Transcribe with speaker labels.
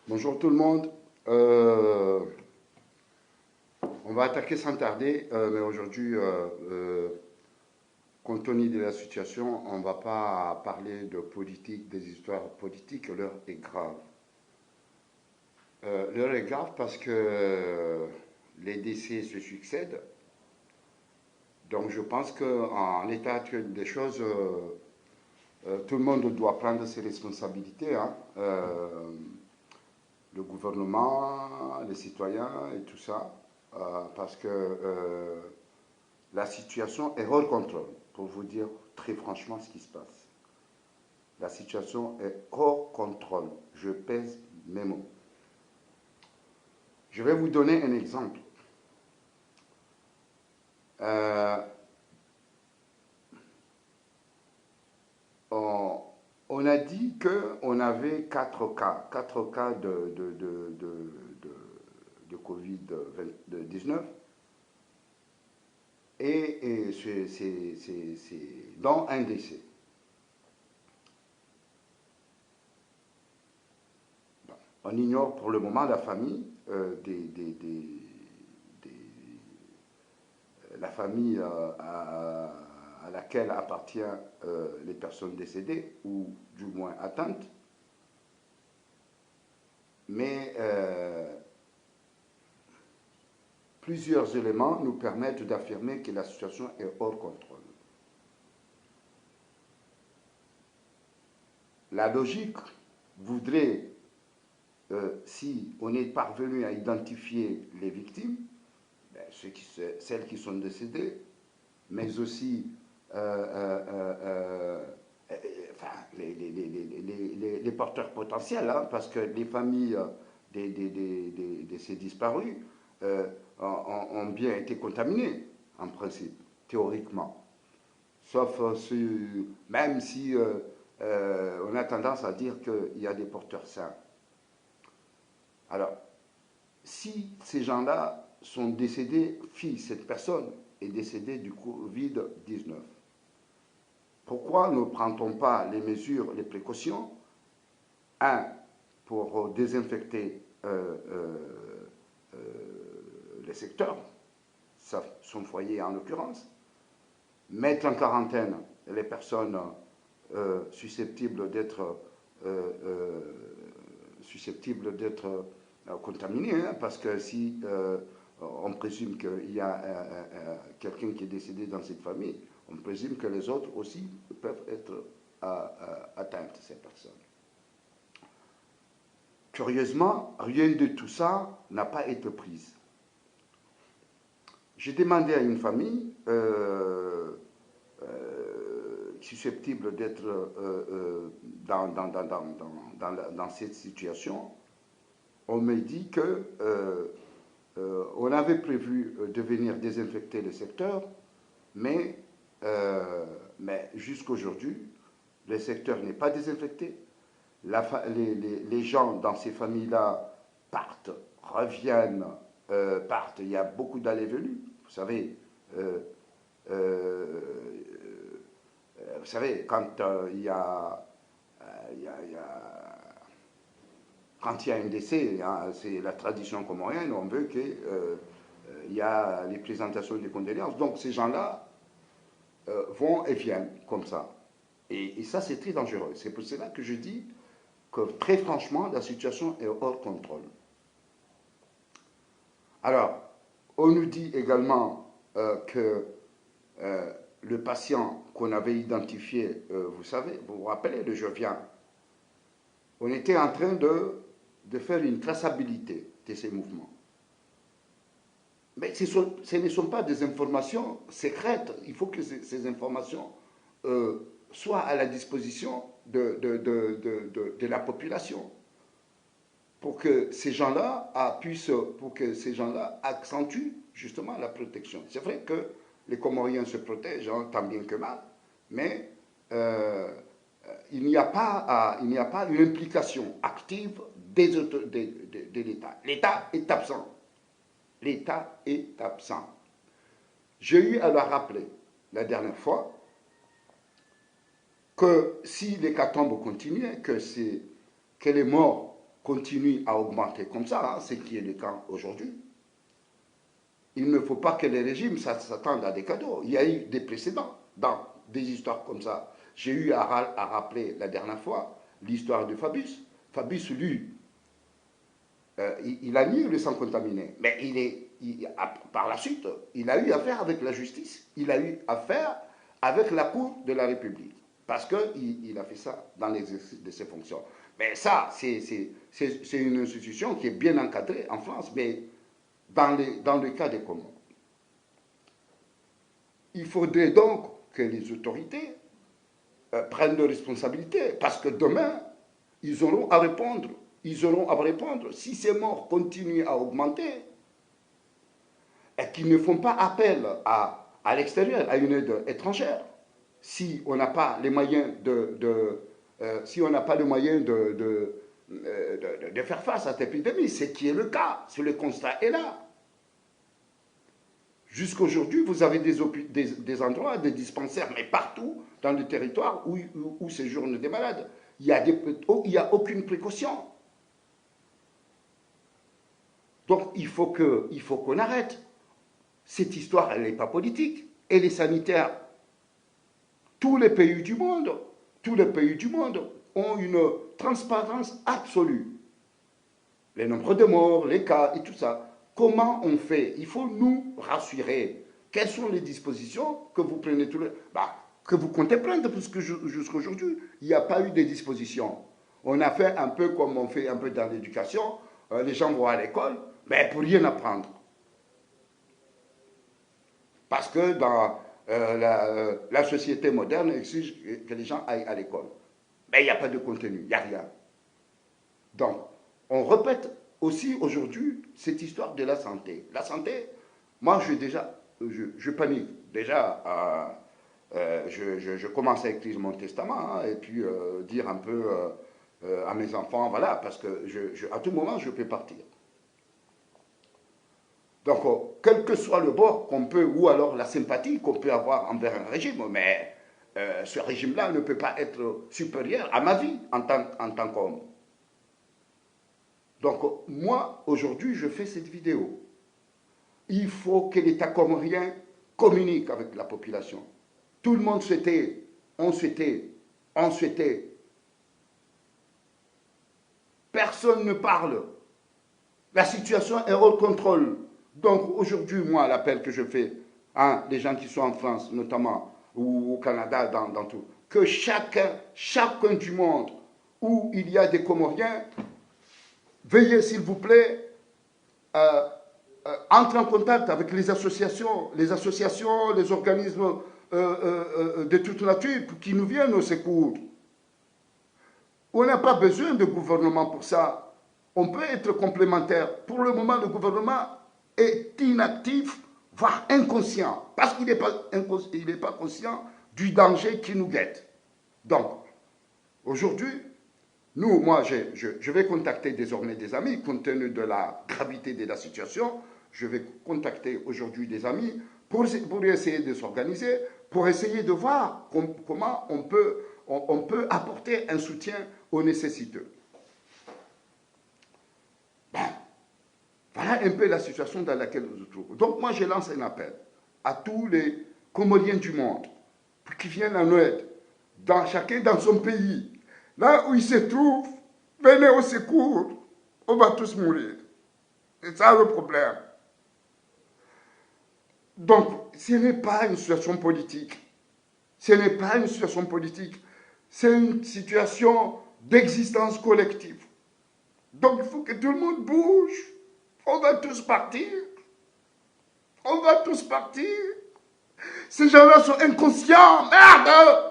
Speaker 1: Bonjour tout le monde. On va attaquer sans tarder, mais aujourd'hui, compte tenu de la situation, on ne va pas parler de politique, des histoires politiques. L'heure est grave. L'heure est grave parce que les décès se succèdent. Donc je pense qu'en l'état actuel des choses, tout le monde doit prendre ses responsabilités, hein. Le gouvernement, les citoyens et tout ça, parce que la situation est hors contrôle, pour vous dire très franchement ce qui se passe. La situation est hors contrôle. Je pèse mes mots. Je vais vous donner un exemple. Euh, on, on a dit qu'on avait 4 cas de Covid-19 et c'est dans un décès. On ignore pour le moment la famille la famille à laquelle appartiennent les personnes décédées ou du moins atteintes, mais plusieurs éléments nous permettent d'affirmer que la situation est hors contrôle. La logique voudrait, si on est parvenu à identifier les victimes, ben, celles qui sont décédées, mais aussi enfin, les porteurs potentiels, hein, parce que les familles de ces disparus ont bien été contaminées, en principe, théoriquement. Sauf même si on a tendance à dire qu'il y a des porteurs sains. Alors, si ces gens-là sont décédés, si cette personne est décédée du Covid-19, pourquoi ne prend-on pas les mesures, les précautions, un, pour désinfecter les secteurs, son foyer en l'occurrence, mettre en quarantaine les personnes susceptibles d'être contaminées, hein, parce que si on présume qu'il y a quelqu'un qui est décédé dans cette famille, on présume que les autres aussi peuvent être atteintes, ces personnes. Curieusement, rien de tout ça n'a pas été pris. J'ai demandé à une famille susceptible d'être dans cette situation. On m'a dit que on avait prévu de venir désinfecter le secteur, mais jusqu'aujourd'hui, le secteur n'est pas désinfecté. Les gens dans ces familles-là partent, reviennent, partent. Il y a beaucoup d'allées-venues. Vous savez, quand quand il y a un décès, hein, c'est la tradition comorienne, on veut qu'il y a les présentations des condoléances. Donc ces gens-là vont et viennent comme ça. Et ça, c'est très dangereux. C'est pour cela que je dis que très franchement, la situation est hors contrôle. Alors, on nous dit également que le patient qu'on avait identifié, vous savez, vous vous rappelez, le Jovien, on était en train de faire une traçabilité de ces mouvements. Mais ce ne sont pas des informations secrètes. Il faut que ces informations soient à la disposition de la population pour que ces gens-là accentuent justement la protection. C'est vrai que les Comoriens se protègent, hein, tant bien que mal, mais il n'y a pas une implication active de l'État. L'État est absent. L'État est absent. J'ai eu à leur rappeler la dernière fois que si l'hécatombe continuait, que les morts continue à augmenter comme ça, hein, ce qui est le cas aujourd'hui, il ne faut pas que les régimes s'attendent à des cadeaux. Il y a eu des précédents dans des histoires comme ça. J'ai eu à rappeler la dernière fois l'histoire de Fabius. Fabius, lui, il a nié le sang contaminé, mais par la suite, il a eu affaire avec la justice, il a eu affaire avec la Cour de la République, parce qu'il a fait ça dans l'exercice de ses fonctions. Mais ça, c'est une institution qui est bien encadrée en France, mais dans le cas des Comores. Il faudrait donc que les autorités prennent leurs responsabilités, parce que demain, ils auront à répondre. Ils auront à répondre si ces morts continuent à augmenter et qu'ils ne font pas appel à l'extérieur, à une aide étrangère. Si on n'a pas les moyens si on n'a pas le moyen de faire face à cette épidémie, ce qui est le cas, le constat est là. Jusqu'aujourd'hui, vous avez des endroits, des dispensaires, mais partout dans le territoire où séjournent des malades. Il n'y a aucune précaution. Donc il faut qu'on arrête. Cette histoire, elle n'est pas politique, elle est sanitaire. Tous les pays du monde ont une transparence absolue. Les nombres de morts, les cas et tout ça. Comment on fait? Il faut nous rassurer. Quelles sont les dispositions que vous prenez que vous comptez prendre, parce que jusqu'à aujourd'hui, il n'y a pas eu de dispositions. On a fait un peu comme on fait un peu dans l'éducation. Les gens vont à l'école, mais pour rien apprendre. Parce que dans la société moderne exige que les gens aillent à l'école. Mais il n'y a pas de contenu, il n'y a rien. Donc, on répète aussi aujourd'hui cette histoire de la santé. La santé, moi je panique. Déjà, je commence à écrire mon testament, hein, et puis dire un peu à mes enfants, voilà, parce que à tout moment je peux partir. Donc, quel que soit le bord qu'on peut, ou alors la sympathie qu'on peut avoir envers un régime, mais ce régime-là ne peut pas être supérieur à ma vie en tant qu'homme. Donc, moi, aujourd'hui, je fais cette vidéo. Il faut que l'État comorien communique avec la population. Tout le monde souhaitait, on souhaitait. Personne ne parle. La situation est hors contrôle. Donc aujourd'hui, moi, l'appel que je fais à les gens qui sont en France, notamment, ou au Canada, dans tout, que chacun du monde où il y a des Comoriens, veuillez s'il vous plaît, entre en contact avec les associations, les organismes de toute nature qui nous viennent au secours. On n'a pas besoin de gouvernement pour ça. On peut être complémentaire. Pour le moment, le gouvernement est inactif, voire inconscient, parce qu'il n'est pas conscient du danger qui nous guette. Donc, aujourd'hui, moi, je vais contacter désormais des amis, compte tenu de la gravité de la situation. Je vais contacter aujourd'hui des amis pour essayer de s'organiser, pour essayer de voir comment on peut apporter un soutien aux nécessiteux. Voilà un peu la situation dans laquelle nous nous trouvons. Donc moi, je lance un appel à tous les Comoriens du monde pour qu'ils viennent en aide, chacun dans son pays. Là où il se trouve, venez au secours, on va tous mourir. C'est ça le problème. Donc, ce n'est pas une situation politique. Ce n'est pas une situation politique. C'est une situation d'existence collective. Donc, il faut que tout le monde bouge. On va tous partir. On va tous partir. Ces gens-là sont inconscients. Merde!